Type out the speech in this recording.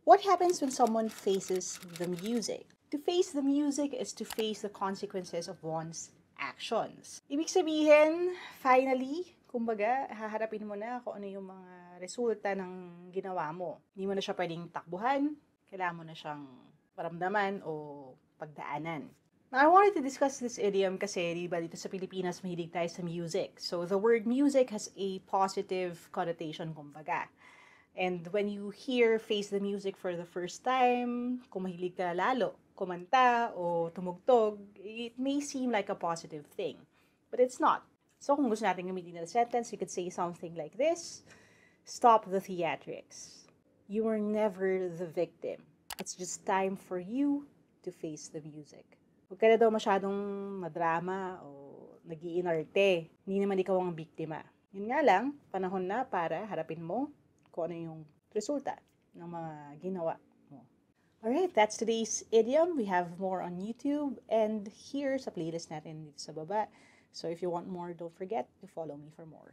What happens when someone faces the music? To face the music is to face the consequences of one's actions. Ibig sabihin, finally, kumbaga, haharapin mo na kung ano yung mga resulta ng ginawa mo. Hindi mo na siya pwedeng takbuhan, kailangan mo na siyang maramdaman o pagdaanan. Now, I wanted to discuss this idiom kasi diba dito sa Pilipinas mahilig tayo sa music. So the word music has a positive connotation kumbaga. And when you hear face the music for the first time, kung mahilig ka lalo kumanta o tumugtog, it may seem like a positive thing. But it's not. So kung gusto natin gamitin na sentence, you could say something like this: stop the theatrics. You were never the victim. It's just time for you to face the music. Huwag ka na daw masyadong madrama o nag-iinarte. Hindi naman ikaw ang biktima. Yun nga lang, panahon na para harapin mo kung ano yung resulta ng mga ginawa mo. Alright, that's today's idiom. We have more on YouTube and here sa playlist natin dito sa baba. So if you want more, don't forget to follow me for more.